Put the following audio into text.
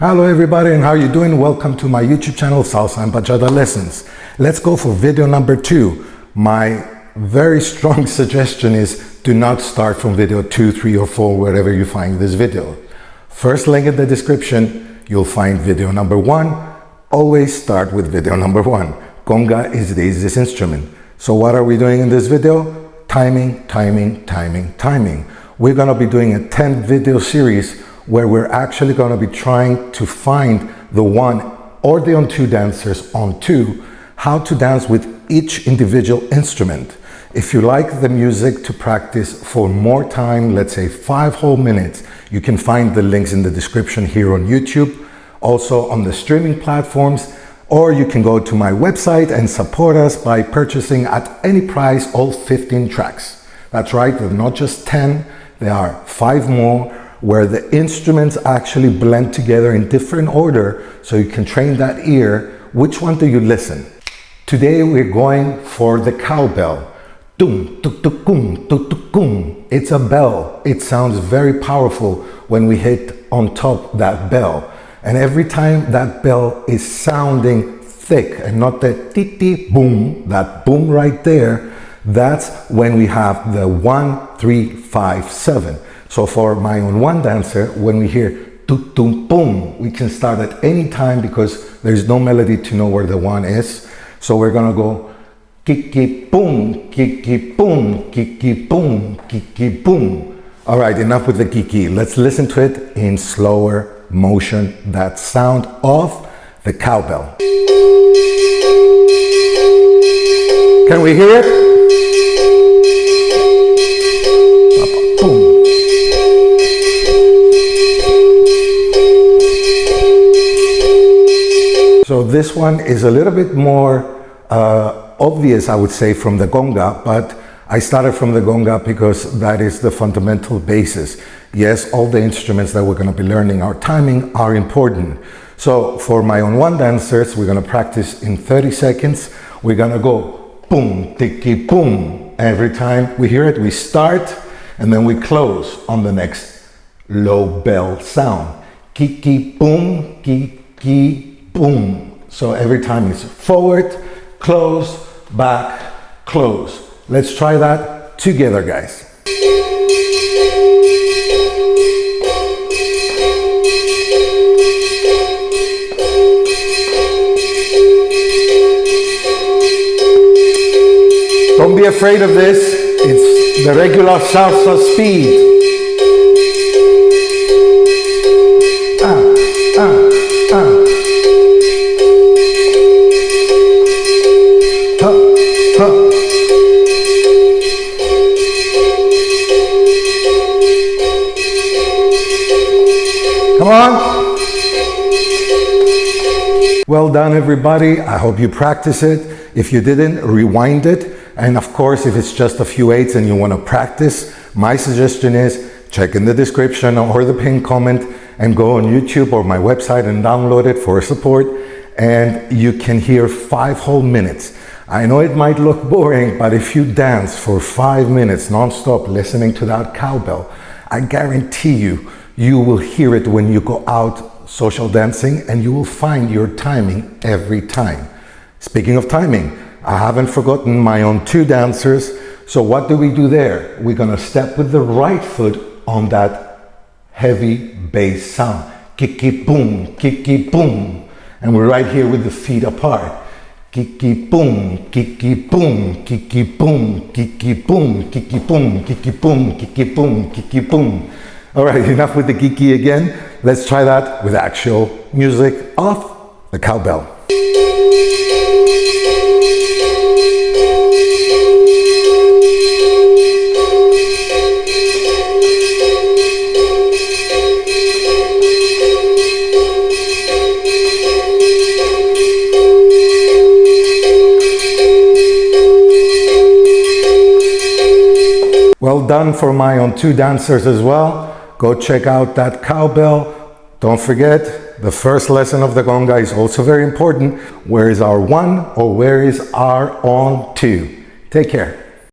Hello everybody, and how are you doing? Welcome to my YouTube channel, Salsa and Pachanga Lessons. Let's go for video number 2. My very strong suggestion is do not start from video 2, 3 or 4, wherever you find this video. First link in the description, you'll find video number 1. Always start with video number 1. Conga is the easiest instrument. So what are we doing in this video? Timing, timing, timing, timing. We're gonna be doing a 10 video series where we're actually going to be trying to find the one or the on-2 dancers on 2, how to dance with each individual instrument. If you like the music to practice for more time, let's say 5 whole minutes, you can find the links in the description here on YouTube, also on the streaming platforms, or you can go to my website and support us by purchasing at any price all 15 tracks. That's right, they're not just 10, there are 5 more, where the instruments actually blend together in different order so you can train that ear. Which one do you listen? Today we're going for the cowbell. Dum, tuk, tuk, kum, tuk, tuk, kum. It's a bell. It sounds very powerful when we hit on top that bell. And every time that bell is sounding thick and not the ti-ti boom, that boom right there, that's when we have the 1, 3, 5, 7. So for my On1 dancer, when we hear tuk tum boom, we can start at any time because there's no melody to know where the 1 is. So we're gonna go kiki boom, kiki boom, kiki boom, kiki boom. All right, enough with the kiki. Let's listen to it in slower motion, that sound of the cowbell. Can we hear it? Boom. So this one is a little bit more obvious, I would say, from the conga, but I started from the conga because that is the fundamental basis. Yes, all the instruments that we're going to be learning, our timing are important. So for my On1 dancers, we're going to practice in 30 seconds. We're going to go boom, tiki, boom. Every time we hear it, we start and then we close on the next low bell sound. Kiki, boom, kiki, boom. So every time it's forward, close, back, close. Let's try that together, guys. Don't be afraid of this. It's the regular salsa speed. Come on. Well done, everybody. I hope you practice it. If you didn't, rewind it. And of course, if it's just a few 8s and you want to practice, my suggestion is check in the description or the pinned comment and go on YouTube or my website and download it for support. And you can hear 5 whole minutes. I know it might look boring, but if you dance for 5 minutes non-stop listening to that cowbell, I guarantee you, you will hear it when you go out social dancing and you will find your timing every time. Speaking of timing, I haven't forgotten my On2 dancers. So what do we do there? We're gonna step with the right foot on that heavy bass sound. Kiki boom, kiki boom. And we're right here with the feet apart. Kiki boom, kiki boom, kiki boom, kiki boom, kiki boom, kiki boom, kiki boom, kiki boom. All right, enough with the kiki again. Let's try that with actual music of the cowbell. Well done for my On2 dancers as well. Go check out that cowbell. Don't forget, the first lesson of the conga is also very important. Where is our 1 or where is our On2? Take care.